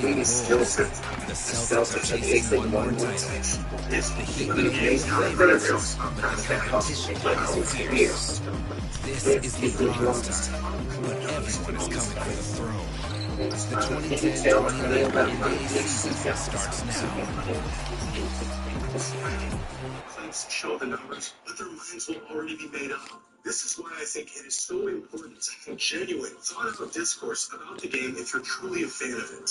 beating the Bulls. The Celtics are chasing one more title. The Heat lead the NBA Finals, but the competition is fierce. This is LeBron's time, but everyone is coming for the throne. The 2010-2011 NBA season starts now. Clips show the numbers, but their minds will already be made up. This is why I think it is so important to have genuine, thought-out discourse about the game if you're truly a fan of it.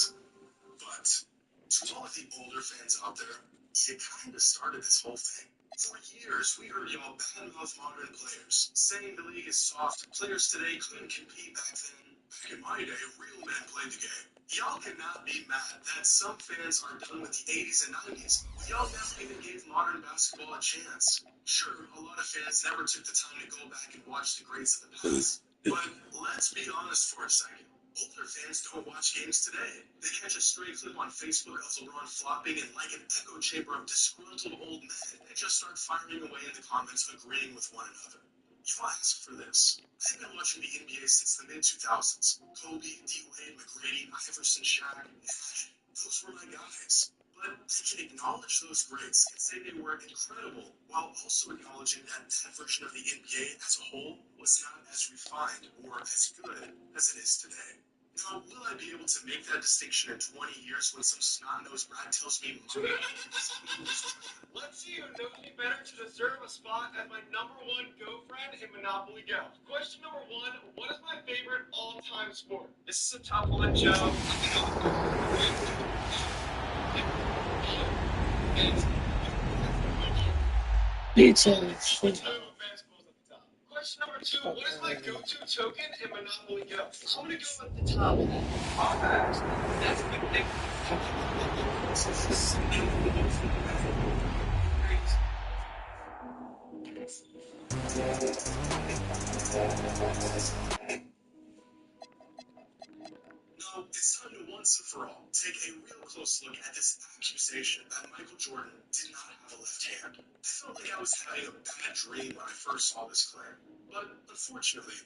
But to all of the older fans out there, you kind of started this whole thing. For years, we heard y'all badmouth modern players, saying the league is soft, players today couldn't compete back then. Back in my day, real men played the game. Y'all cannot be mad that some fans are done with the 80s and 90s, but y'all never even gave modern basketball a chance. Sure, a lot of fans never took the time to go back and watch the greats of the past. But let's be honest for a second. Older fans don't watch games today. They catch a stray clip on Facebook of LeBron flopping and like an echo chamber of disgruntled old men and just start firing away in the comments agreeing with one another. You ask for this. I've been watching the NBA since the mid-2000s. Kobe, D-Wade, McGrady, Iverson, Shaq, Nash, those were my guys. But I can acknowledge those greats and say they were incredible, while also acknowledging that that version of the NBA as a whole was not as refined or as good as it is today. Now, will I be able to make that distinction in 20 years when some snot-nosed brat tells me Let's see who knows me better to deserve a spot as my #1 Go friend in Monopoly Go. Question number 1, what is my favorite all-time sport? This is a tough one, Joe. Question number 2, what is my go-to token in Monopoly Go? I'm gonna go with the top. Alright, that's a good thing. No, it's time to once and for all take a real close look at this accusation that Michael Jordan did not have a left hand. I felt like I was having a bad dream when I first saw this claim, but unfortunately,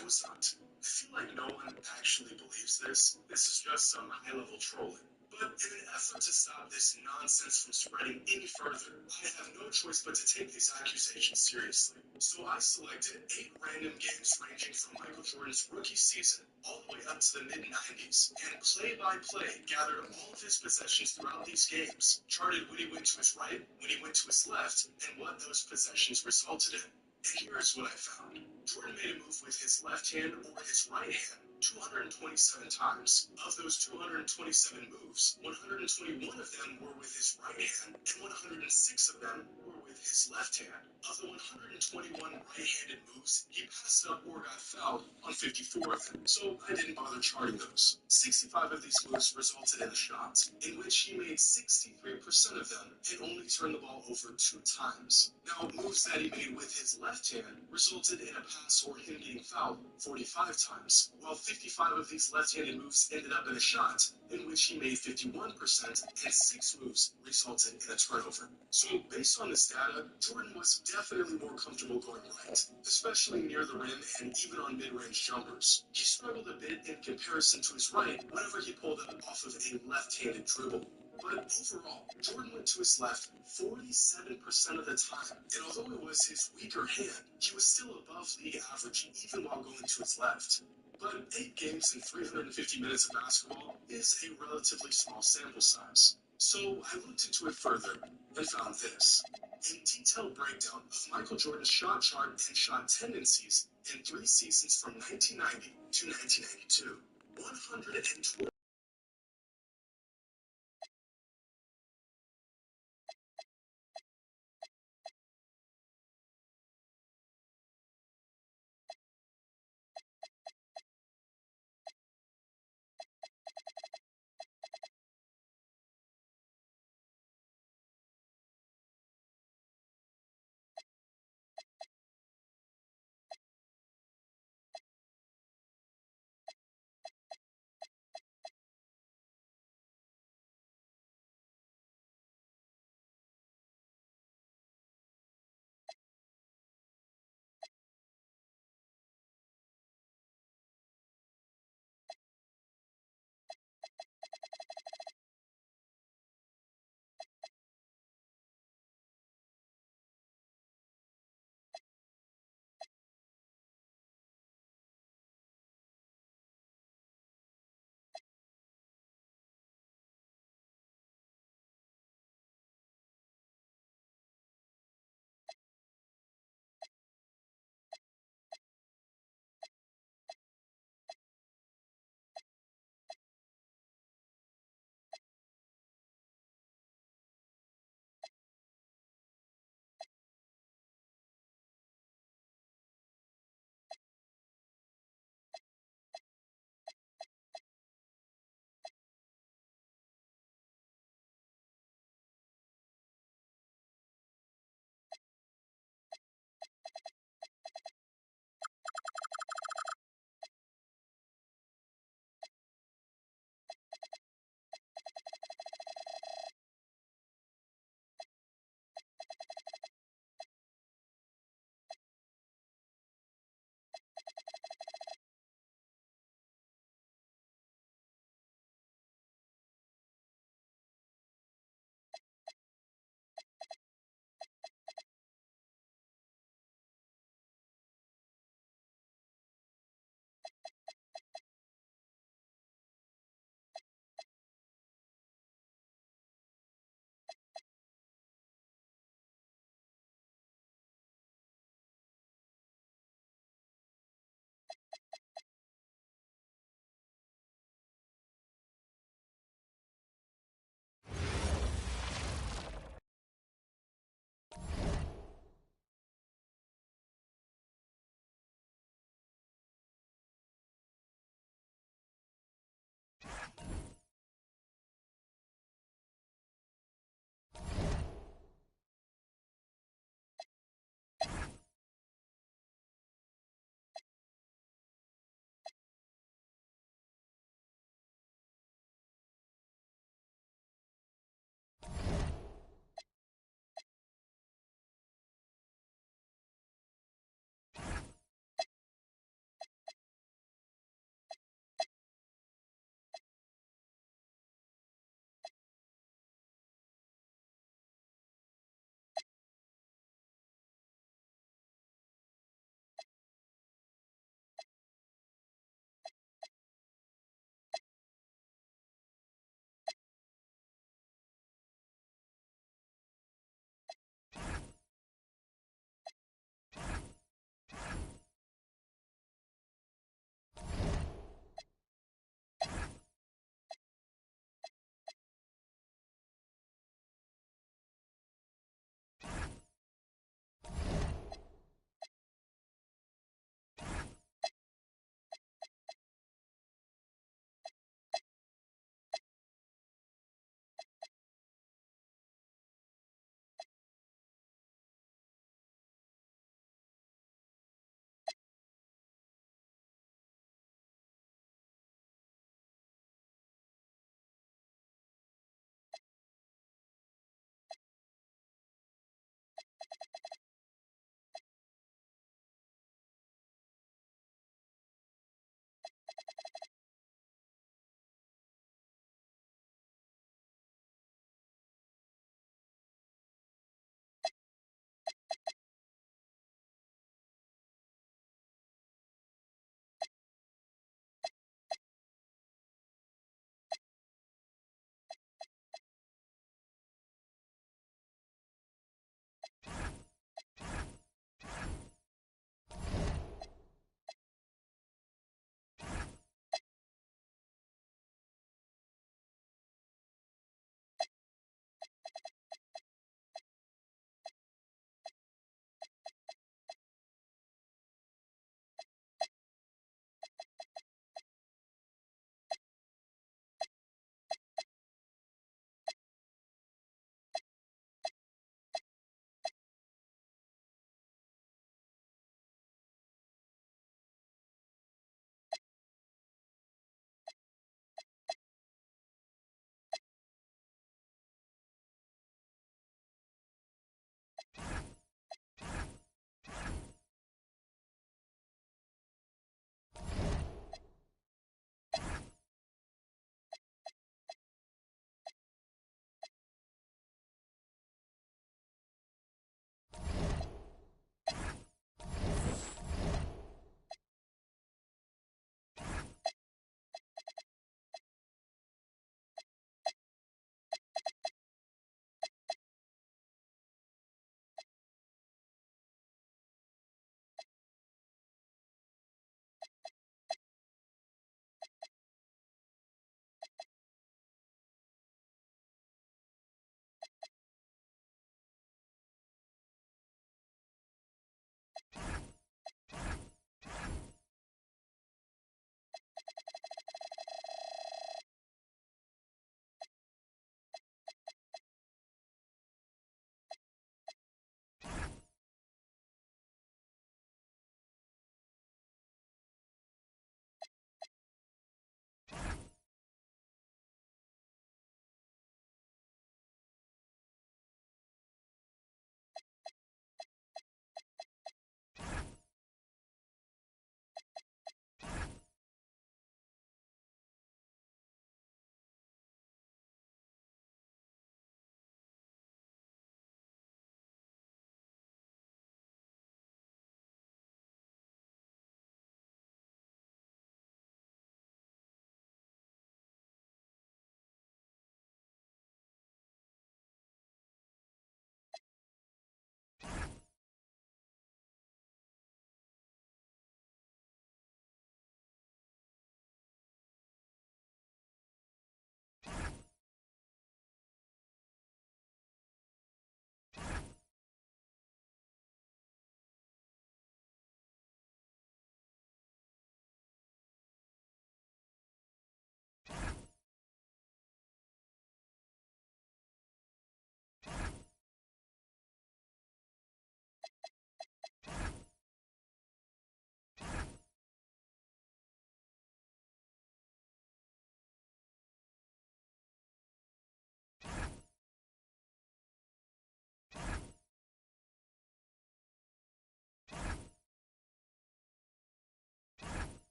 I was not. I feel like no one actually believes this. This is just some high-level trolling. But in an effort to stop this nonsense from spreading any further, I have no choice but to take these accusations seriously. So I selected 8 random games ranging from Michael Jordan's rookie season all the way up to the mid-90s, and play-by-play gathered all of his possessions throughout these games, charted when he went to his right, when he went to his left, and what those possessions resulted in. And here's what I found. Jordan made a move with his left hand or his right hand 227 times. Of those 227 moves, 121 of them were with his right hand, and 106 of them were with his left hand. Of the 121 right-handed moves, he passed up or got fouled on 54 of them, so I didn't bother charting those. 65 of these moves resulted in a shot, in which he made 63% of them and only turned the ball over 2 times. Now, moves that he made with his left hand resulted in a pass or him getting fouled 45 times, while 55 of these left-handed moves ended up in a shot, in which he made 51%, and 6 moves resulted in a turnover. So, based on this data, Jordan was definitely more comfortable going right, especially near the rim and even on mid-range jumpers. He struggled a bit in comparison to his right whenever he pulled it off of a left-handed dribble. But overall, Jordan went to his left 47% of the time, and although it was his weaker hand, he was still above league average even while going to his left. But 8 games and 350 minutes of basketball is a relatively small sample size. So I looked into it further and found this. A detailed breakdown of Michael Jordan's shot chart and shot tendencies in 3 seasons from 1990 to 1992. 120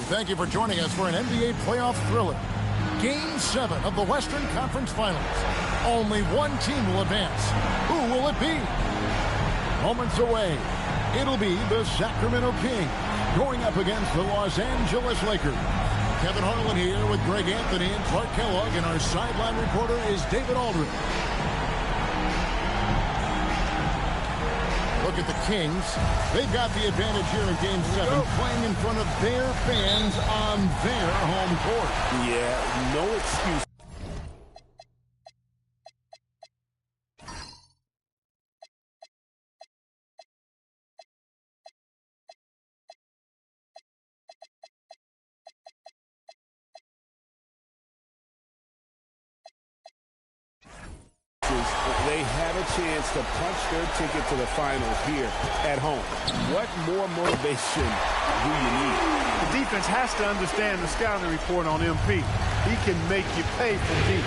Thank you for joining us for an NBA playoff thriller. Game 7 of the Western Conference Finals. Only one team will advance. Who will it be? Moments away, it'll be the Sacramento Kings going up against the Los Angeles Lakers. Kevin Harlan here with Greg Anthony and Clark Kellogg, and our sideline reporter is David Aldridge. Look at the Kings. They've got the advantage here in Game 7, playing in front of their fans on their home court. Yeah, no excuse. They had a chance to punch their ticket to the finals here at home. What more motivation do you need? The defense has to understand the scouting report on MP. He can make you pay for deep.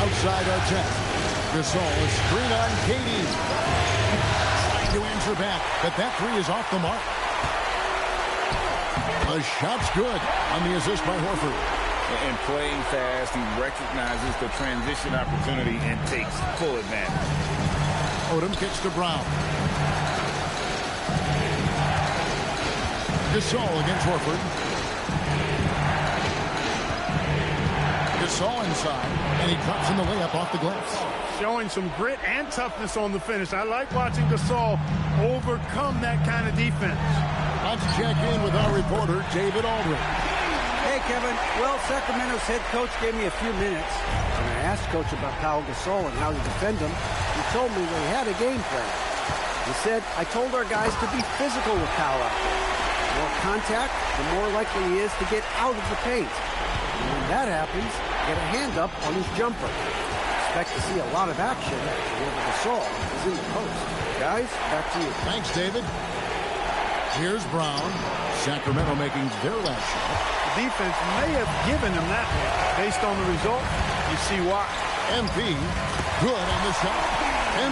Outside our 10. Gasol is screen on KD. Trying to answer back, but that three is off the mark. The shot's good on the assist by Horford. And playing fast, he recognizes the transition opportunity and takes full advantage. Odom kicks to Brown. Gasol against Horford. Gasol inside, and he drops in the layup off the glass. Showing some grit and toughness on the finish. I like watching Gasol overcome that kind of defense. Let's check in with our reporter, David Aldridge. Hey, Kevin. Well, Sacramento's head coach gave me a few minutes, and I asked Coach about Pau Gasol and how to defend him. He told me they had a game plan. He said, I told our guys to be physical with Pau out there. The more contact, the more likely he is to get out of the paint. And when that happens, get a hand up on his jumper. Expect to see a lot of action whenever Gasol is in the post. Guys, back to you. Thanks, David. Here's Brown. Sacramento making their last shot. Defense may have given him that one. Based on the result, you see why. MP, good on the shot.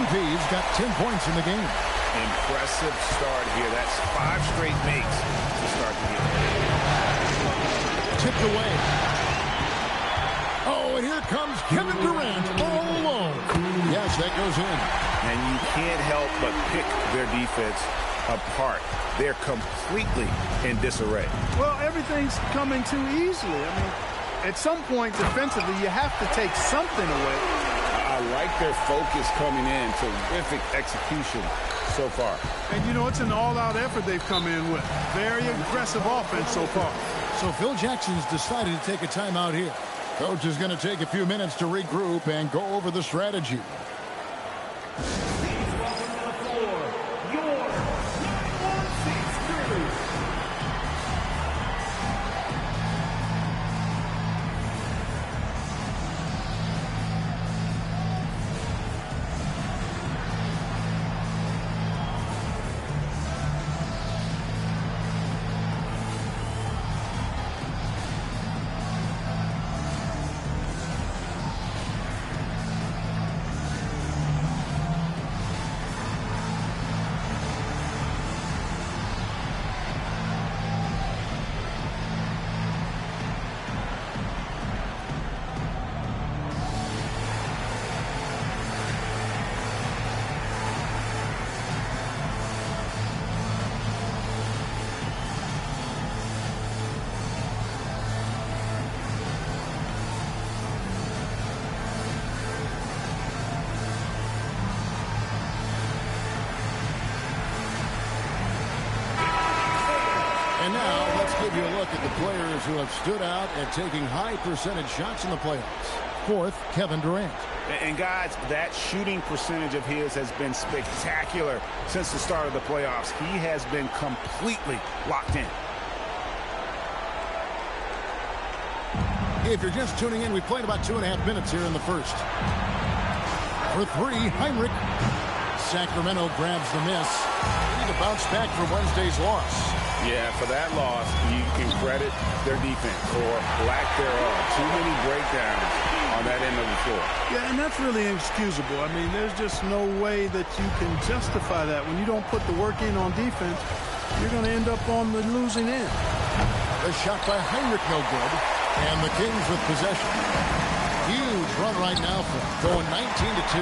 MP's got 10 points in the game. Impressive start here. That's 5 straight makes to start the game. Tipped away. Oh, and here comes Kevin Durant all alone. Yes, that goes in. And you can't help but pick their defense apart. They're completely in disarray. Well, everything's coming too easily. I mean, at some point defensively, you have to take something away. I like their focus coming in. Terrific execution so far. And, you know, it's an all-out effort they've come in with. Very aggressive offense so far. So Phil Jackson's decided to take a timeout here. Coach is going to take a few minutes to regroup and go over the strategy. And now let's give you a look at the players who have stood out at taking high percentage shots in the playoffs. Fourth, Kevin Durant. And guys, that shooting percentage of his has been spectacular since the start of the playoffs. He has been completely locked in. If you're just tuning in, we played about 2.5 minutes here in the first. For three, Heinrich. Sacramento grabs the miss. They need to bounce back for Wednesday's loss. Yeah, for that loss, you can credit their defense or lack thereof. Too many breakdowns on that end of the floor. Yeah, and that's really inexcusable. I mean, there's just no way that you can justify that. When you don't put the work in on defense, you're going to end up on the losing end. A shot by Heinrich, no good. And the Kings with possession. Huge run right now for going 19-2.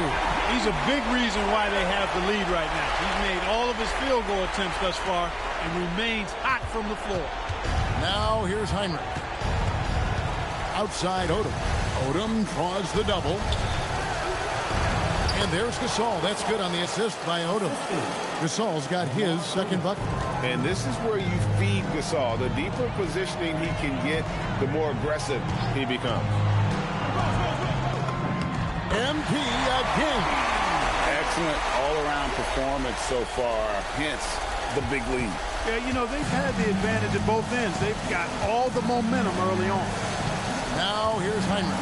He's a big reason why they have the lead right now. He's made all of his field goal attempts thus far and remains hot from the floor. Now here's Heinrich. Outside Odom. Odom draws the double. And there's Gasol. That's good on the assist by Odom. Gasol's got his second bucket. And this is where you feed Gasol. The deeper positioning he can get, the more aggressive he becomes. MP again. Excellent all-around performance so far, hence the big lead. Yeah, you know, they've had the advantage at both ends. They've got all the momentum early on. Now here's Heinrich.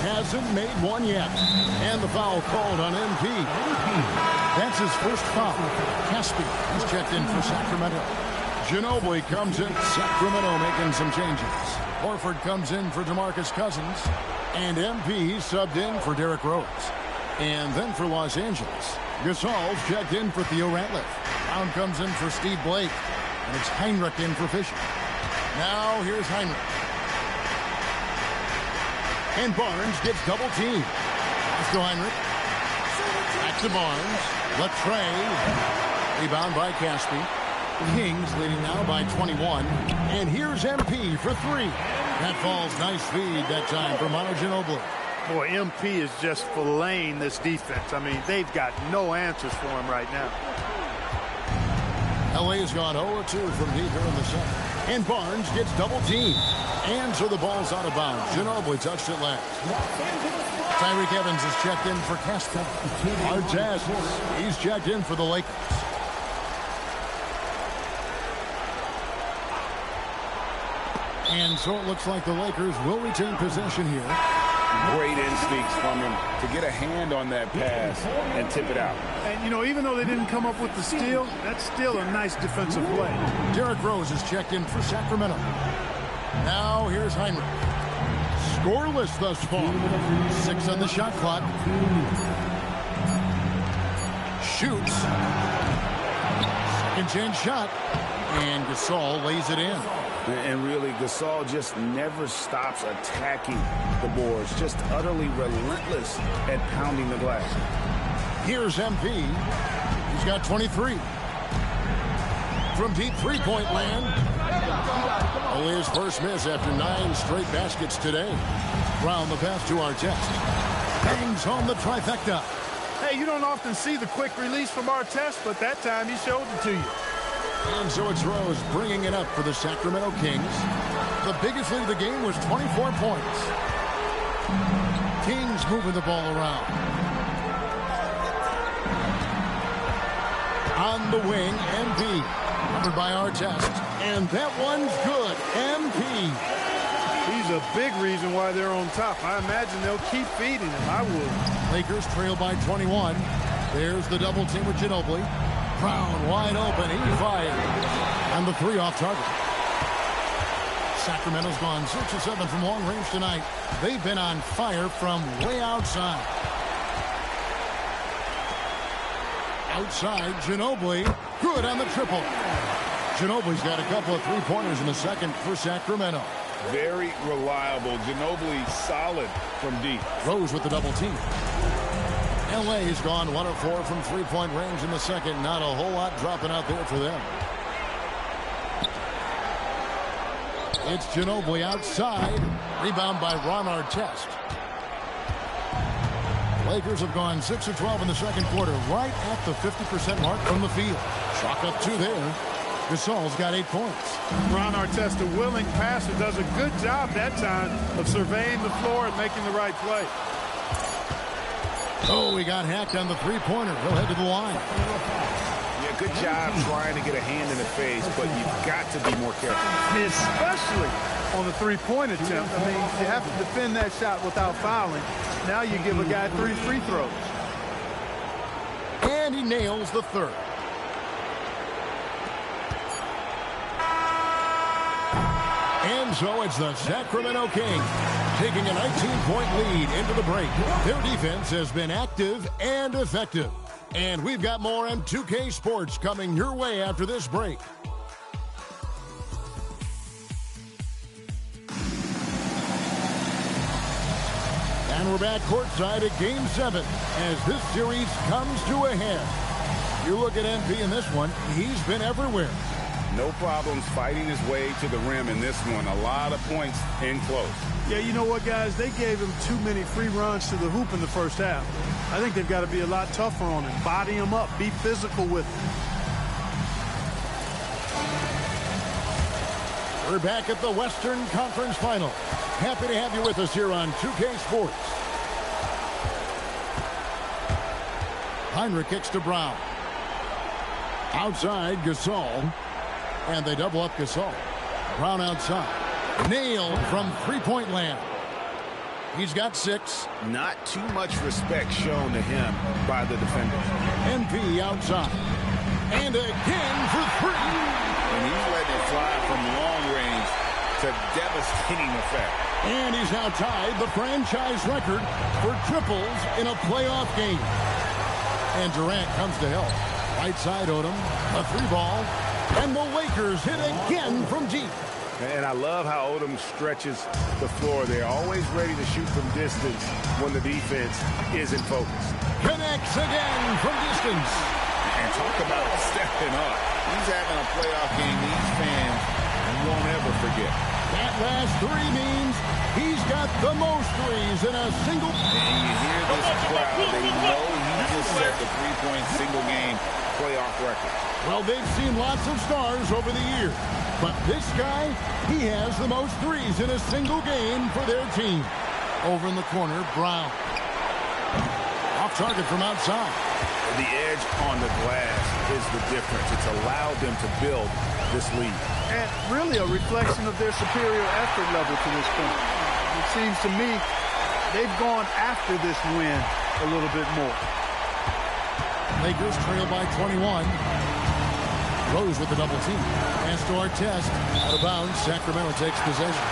Hasn't made one yet. And the foul called on MP. That's his first foul. Caspi is checked in for Sacramento. Ginobili comes in. Sacramento making some changes. Horford comes in for DeMarcus Cousins. And MP subbed in for Derrick Rose. And then for Los Angeles, Gasol's checked in for Theo Ratliff. Brown comes in for Steve Blake. And it's Heinrich in for Fisher. Now here's Heinrich. And Barnes gets double teamed. Let's go Heinrich. Back to Barnes. Latrey. Rebound by Caspi. Kings leading now by 21. And here's MP for three. That falls. Nice feed that time for Manu Ginobili. Boy, MP is just filleting this defense. I mean, they've got no answers for him right now. LA's gone 0-2 from deep here in the second. And Barnes gets double teamed. And so the ball's out of bounds. Ginobili touched it last. Tyreke Evans is checked in for Caspi. Artest, he's checked in for the Lakers. And so it looks like the Lakers will retain possession here. Great instincts from him to get a hand on that pass and tip it out. And, you know, even though they didn't come up with the steal, that's still a nice defensive play. Derrick Rose is checked in for Sacramento. Now here's Heinrich. Scoreless thus far. 6 on the shot clock. Shoots. Second chance shot. And Gasol lays it in. And really, Gasol just never stops attacking the boards. Just utterly relentless at pounding the glass. Here's MP. He's got 23. From deep three-point land. Only his first miss after 9 straight baskets today. Brown the pass to Artest. Bangs home the trifecta. Hey, you don't often see the quick release from Artest, but that time he showed it to you. And so it's Rose bringing it up for the Sacramento Kings. The biggest lead of the game was 24 points. Kings moving the ball around. On the wing, MP. Covered by Artest. And that one's good. MP. He's a big reason why they're on top. I imagine they'll keep feeding him. I would. Lakers trail by 21. There's the double team with Ginobili. Brown wide open. He fired. And the three off target. Sacramento's gone 6 of 7 from long range tonight. They've been on fire from way outside. Outside, Ginobili. Good on the triple. Ginobili's got a couple of three-pointers in the second for Sacramento. Very reliable. Ginobili solid from deep. Rose with the double team. LA's gone 1 of 4 from three-point range in the second. Not a whole lot dropping out there for them. It's Ginobili outside. Rebound by Ron Artest. Lakers have gone 6 of 12 in the second quarter, right at the 50% mark from the field. Chalk up 2 there. Gasol's got 8 points. Ron Artest, a willing passer, does a good job that time of surveying the floor and making the right play. Oh, he got hacked on the three-pointer. He'll head to the line. Yeah, good job trying to get a hand in the face, but you've got to be more careful. Especially on the three-point attempt. I mean, you have to defend that shot without fouling. Now you give a guy 3 free throws. And he nails the third. And And so it's the Sacramento Kings taking a 19-point lead into the break. Their defense has been active and effective. And we've got more on 2K Sports coming your way after this break. And we're back courtside at Game 7 as this series comes to a head. You look at MP in this one, he's been everywhere. No problems fighting his way to the rim in this one. A lot of points in close. Yeah, you know what, guys? They gave him too many free runs to the hoop in the first half. I think they've got to be a lot tougher on him. Body him up. Be physical with him. We're back at the Western Conference Final. Happy to have you with us here on 2K Sports. Heinrich kicks to Brown. Outside, Gasol. And they double up Gasol. Brown outside. Nailed from three-point land. He's got 6. Not too much respect shown to him by the defenders. NP outside. And again for 3. And he's letting it fly from long range to devastating effect. And he's now tied the franchise record for triples in a playoff game. And Durant comes to help. Right side Odom. A 3-ball. And the Lakers hit again from deep. And I love how Odom stretches the floor. They're always ready to shoot from distance when the defense isn't focused. Connects again from distance. And talk about stepping up. He's having a playoff game these fans won't ever forget. That last 3 means he's got the most threes in a single. And you hear this crowd. They know he just set the 3-point single game playoff record. Well, they've seen lots of stars over the years. But this guy, he has the most threes in a single game for their team. Over in the corner, Brown. Off target from outside. The edge on the glass is the difference. It's allowed them to build this lead. And really a reflection of their superior effort level to this point. It seems to me they've gone after this win a little bit more. Lakers trail by 21. Rose with the double team. Pass to Artest. Out of bounds. Sacramento takes possession.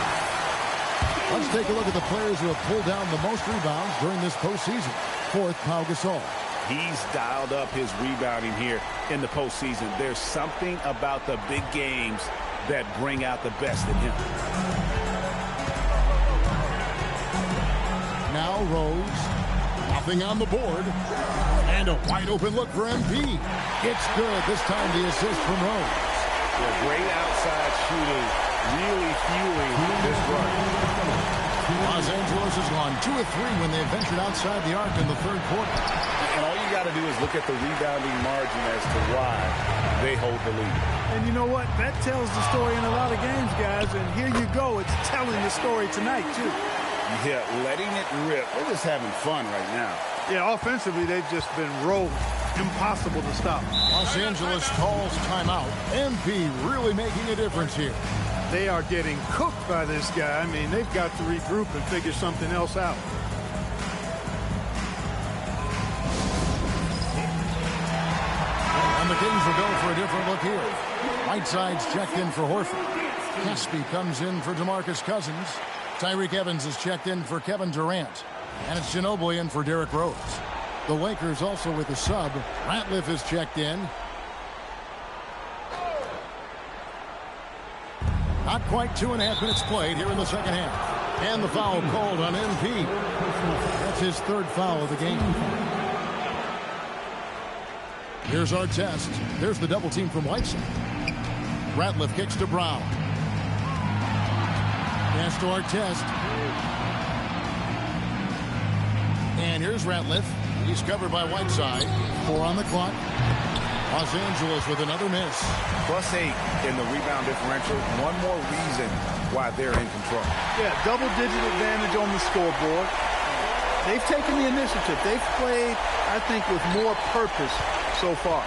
Let's take a look at the players who have pulled down the most rebounds during this postseason. 4th, Pau Gasol. He's dialed up his rebounding here in the postseason. There's something about the big games that bring out the best in him. Now Rose. Nothing on the board. And a wide open look for MP. It's good. This time the assist from Rose. Yeah, great outside shooting. Really fueling this run. Los Angeles has gone 2 of 3 when they ventured outside the arc in the 3rd quarter. And all you got to do is look at the rebounding margin as to why they hold the lead. And you know what? That tells the story in a lot of games, guys. And here you go. It's telling the story tonight, too. Yeah, letting it rip. They're just having fun right now. Yeah, offensively, they've just been rolling. Impossible to stop. Los Angeles calls timeout. MP really making a difference here. They are getting cooked by this guy. I mean, they've got to regroup and figure something else out. And the Kings will go for a different look here. Whiteside's checked in for Horford. Caspi comes in for DeMarcus Cousins. Tyreek Evans is checked in for Kevin Durant. And it's Ginobili in for Derrick Rose. The Lakers also with a sub. Ratliff is checked in. Not quite 2.5 minutes played here in the second half. And the foul called on MP. That's his 3rd foul of the game. Here's Artest. There's the double team from Whiteside. Ratliff kicks to Brown. Pass to Artest. And here's Ratliff. He's covered by Whiteside. 4 on the clock. Los Angeles with another miss. +8 in the rebound differential. One more reason why they're in control. Yeah, double-digit advantage on the scoreboard. They've taken the initiative. They've played, I think, with more purpose so far.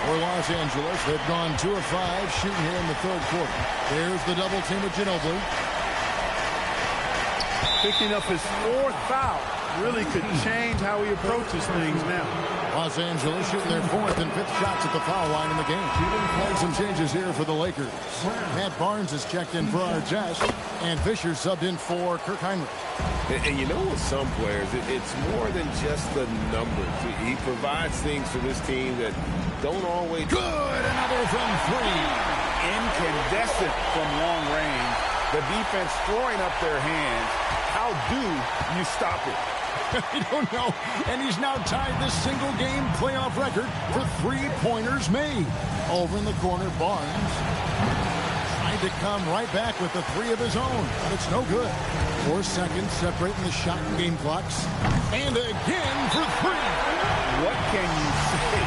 For Los Angeles, they've gone 2 of 5 shooting here in the 3rd quarter. There's the double team with Ginobili. Picking up his 4th foul. really could change how he approaches things now. Los Angeles shooting their 4th and 5th shots at the foul line in the game. And some changes here for the Lakers. Matt Barnes is checked in for Artest, and Fisher subbed in for Kirk Heinrich. And you know, with some players, it's more than just the numbers. He provides things for this team that don't always... Good! Another from 3. Incandescent from long range. The defense throwing up their hands. How do you stop it? I don't know. And he's now tied this single-game playoff record for three-pointers made. Over in the corner, Barnes tried to come right back with the 3 of his own, but it's no good. 4 seconds separating the shot and game clocks. And again for 3. What can you say?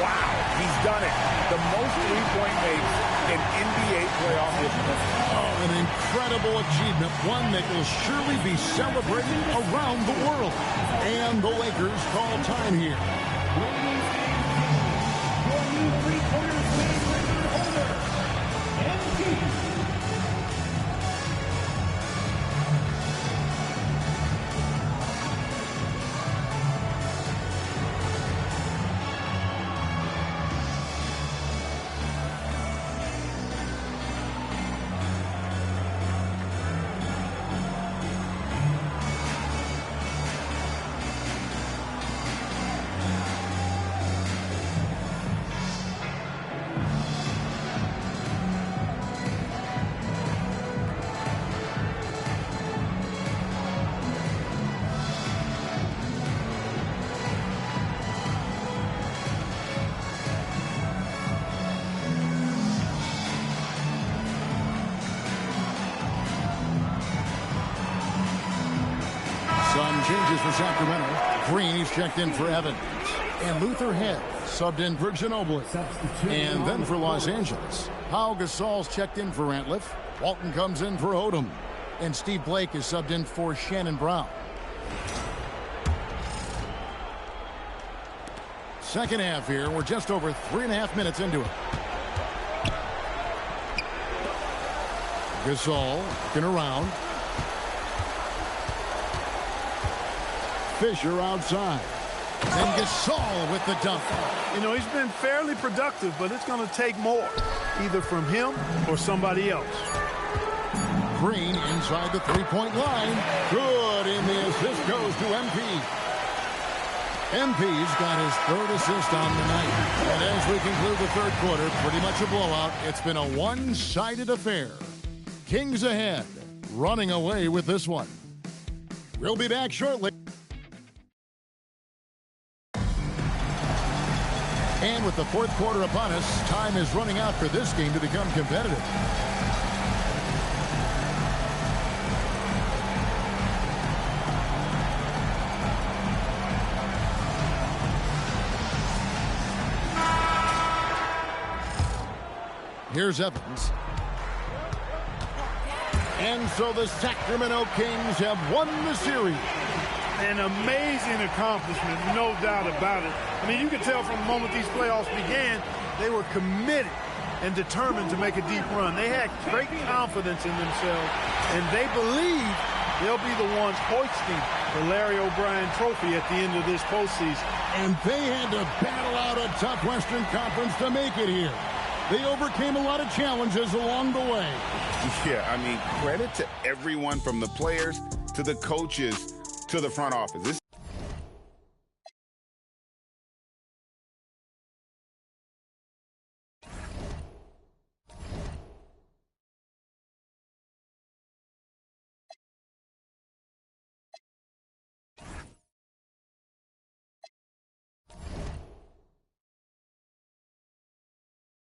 Wow, he's done it. The most three-point makes in NBA playoff history. Oh, an incredible achievement, one that will surely be celebrated around the world. And the Lakers call time here. Some changes for Sacramento. Green, he's checked in for Evans. And Luther Head subbed in for Ginobili. And then for Los Angeles, Pau Gasol's checked in for Ratliff. Walton comes in for Odom. And Steve Blake is subbed in for Shannon Brown. Second half here. We're just over 3.5 minutes into it. Gasol looking around. Fisher outside. And Gasol with the dunk. You know, he's been fairly productive, but it's going to take more, either from him or somebody else. Green inside the three-point line. Good, and the assist goes to MP. MP's got his 3rd assist on the night. And as we conclude the 3rd quarter, pretty much a blowout. It's been a one-sided affair. Kings ahead, running away with this one. We'll be back shortly. And with the 4th quarter upon us, time is running out for this game to become competitive. Here's Evans. And so the Sacramento Kings have won the series. An amazing accomplishment, no doubt about it. I mean, you can tell from the moment these playoffs began, they were committed and determined to make a deep run. They had great confidence in themselves, and they believe they'll be the ones hoisting the Larry O'Brien trophy at the end of this postseason. And they had to battle out a tough Western Conference to make it here. They overcame a lot of challenges along the way. Yeah, I mean, credit to everyone from the players to the coaches to the front office.